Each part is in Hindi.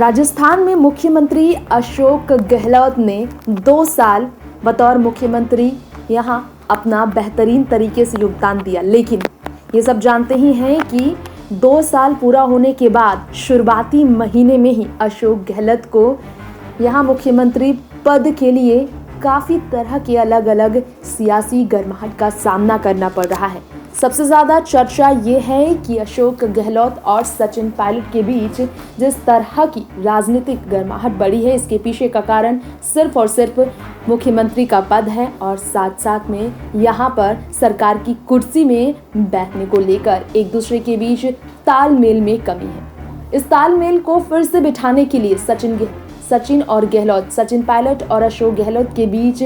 राजस्थान में मुख्यमंत्री अशोक गहलोत ने 2 साल बतौर मुख्यमंत्री यहाँ अपना बेहतरीन तरीके से योगदान दिया, लेकिन ये सब जानते ही हैं कि 2 साल पूरा होने के बाद शुरुआती महीने में ही अशोक गहलोत को यहाँ मुख्यमंत्री पद के लिए काफ़ी तरह के अलग अलग सियासी गर्माहट का सामना करना पड़ रहा है। सबसे ज़्यादा चर्चा ये है कि अशोक गहलोत और सचिन पायलट के बीच जिस तरह की राजनीतिक गर्माहट बढ़ी है, इसके पीछे का कारण सिर्फ और सिर्फ मुख्यमंत्री का पद है और साथ साथ में यहाँ पर सरकार की कुर्सी में बैठने को लेकर एक दूसरे के बीच तालमेल में कमी है। इस तालमेल को फिर से बिठाने के लिए सचिन पायलट और अशोक गहलोत के बीच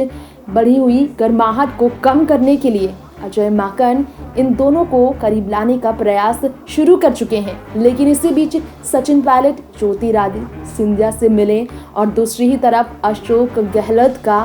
बढ़ी हुई गर्माहट को कम करने के लिए अजय माकन इन दोनों को करीब लाने का प्रयास शुरू कर चुके हैं। लेकिन इसी बीच सचिन पायलट ज्योतिरादित्य सिंधिया से मिले और दूसरी ही तरफ अशोक गहलोत का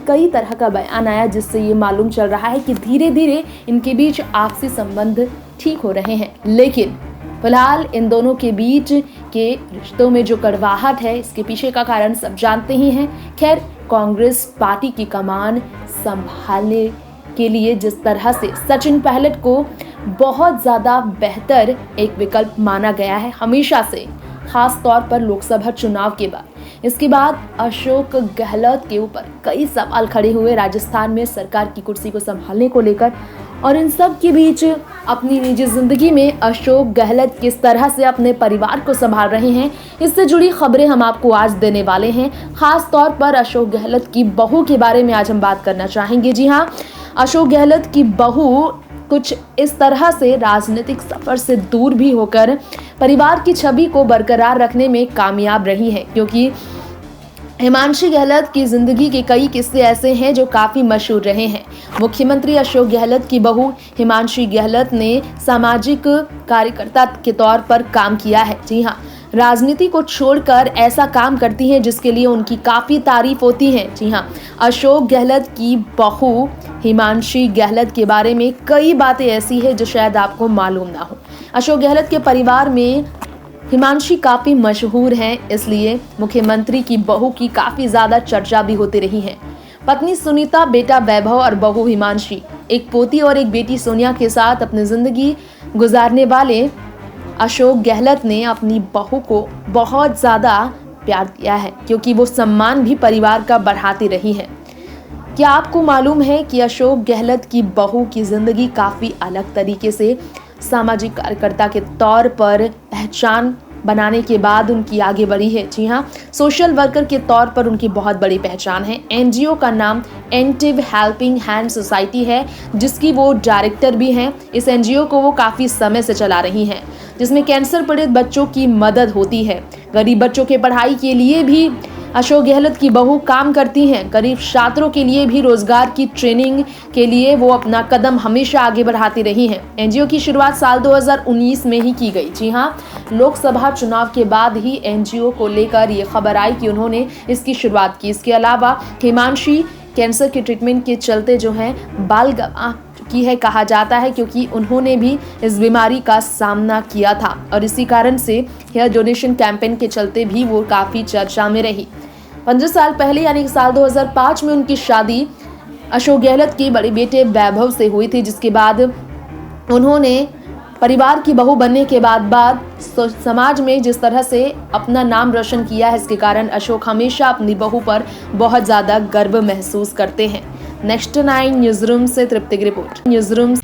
कई तरह का बयान आया, जिससे ये मालूम चल रहा है कि धीरे धीरे इनके बीच आपसी संबंध ठीक हो रहे हैं। लेकिन फिलहाल इन दोनों के बीच के रिश्तों में जो कड़वाहट है, इसके पीछे का कारण सब जानते ही हैं। खैर, कांग्रेस पार्टी की कमान संभालने के लिए जिस तरह से सचिन पायलट को बहुत ज़्यादा बेहतर एक विकल्प माना गया है हमेशा से, खास तौर पर लोकसभा चुनाव के बाद, इसके बाद अशोक गहलोत के ऊपर कई सवाल खड़े हुए राजस्थान में सरकार की कुर्सी को संभालने को लेकर। और इन सब के बीच अपनी निजी जिंदगी में अशोक गहलोत किस तरह से अपने परिवार को संभाल रहे हैं, इससे जुड़ी खबरें हम आपको आज देने वाले हैं। खास तौर पर अशोक गहलोत की बहू के बारे में आज हम बात करना चाहेंगे। जी हाँ, अशोक गहलोत की बहू कुछ इस तरह से राजनीतिक सफर से दूर भी होकर परिवार की छवि को बरकरार रखने में कामयाब रही है, क्योंकि हिमांशी गहलोत की जिंदगी के कई किस्से ऐसे हैं जो काफ़ी मशहूर रहे हैं। मुख्यमंत्री अशोक गहलोत की बहू हिमांशी गहलोत ने सामाजिक कार्यकर्ता के तौर पर काम किया है। जी हाँ, राजनीति को छोड़कर ऐसा काम करती हैं जिसके लिए उनकी काफ़ी तारीफ होती है। जी हाँ, अशोक गहलोत की बहू हिमांशी गहलोत के बारे में कई बातें ऐसी है जो शायद आपको मालूम ना हो। अशोक गहलोत के परिवार में हिमांशी काफ़ी मशहूर हैं, इसलिए मुख्यमंत्री की बहू की काफ़ी ज़्यादा चर्चा भी होती रही है। पत्नी सुनीता, बेटा वैभव और बहू हिमांशी, एक पोती और एक बेटी सोनिया के साथ अपनी ज़िंदगी गुजारने वाले अशोक गहलोत ने अपनी बहू को बहुत ज़्यादा प्यार दिया है, क्योंकि वो सम्मान भी परिवार का बढ़ाती रही है। क्या आपको मालूम है कि अशोक गहलोत की बहू की ज़िंदगी काफ़ी अलग तरीके से सामाजिक कार्यकर्ता के तौर पर पहचान बनाने के बाद उनकी आगे बढ़ी है। जी हाँ, सोशल वर्कर के तौर पर उनकी बहुत बड़ी पहचान है। एनजीओ का नाम एंटिव हेल्पिंग हैंड सोसाइटी है, जिसकी वो डायरेक्टर भी हैं। इस एनजीओ को वो काफ़ी समय से चला रही हैं, जिसमें कैंसर पीड़ित बच्चों की मदद होती है। गरीब बच्चों के पढ़ाई के लिए भी अशोक गहलोत की बहू काम करती हैं। गरीब छात्रों के लिए भी रोजगार की ट्रेनिंग के लिए वो अपना कदम हमेशा आगे बढ़ाती रही हैं। एनजीओ की शुरुआत साल 2019 में ही की गई। जी हाँ, लोकसभा चुनाव के बाद ही एनजीओ को लेकर ये खबर आई कि उन्होंने इसकी शुरुआत की। इसके अलावा हिमांशी कैंसर के ट्रीटमेंट के चलते जो है बाल गंवा की है कहा जाता है, क्योंकि उन्होंने भी इस बीमारी का सामना किया था और इसी कारण से हेयर डोनेशन कैंपेन के चलते भी वो काफ़ी चर्चा में रही। 15 साल पहले यानी साल 2005 में उनकी शादी अशोक गहलोत के बड़े बेटे वैभव से हुई थी, जिसके बाद उन्होंने परिवार की बहू बनने के बाद समाज में जिस तरह से अपना नाम रोशन किया है, इसके कारण अशोक हमेशा अपनी बहू पर बहुत ज़्यादा गर्व महसूस करते हैं। नेक्स्ट 9 न्यूज़ रूम से तृप्ति की रिपोर्ट। News room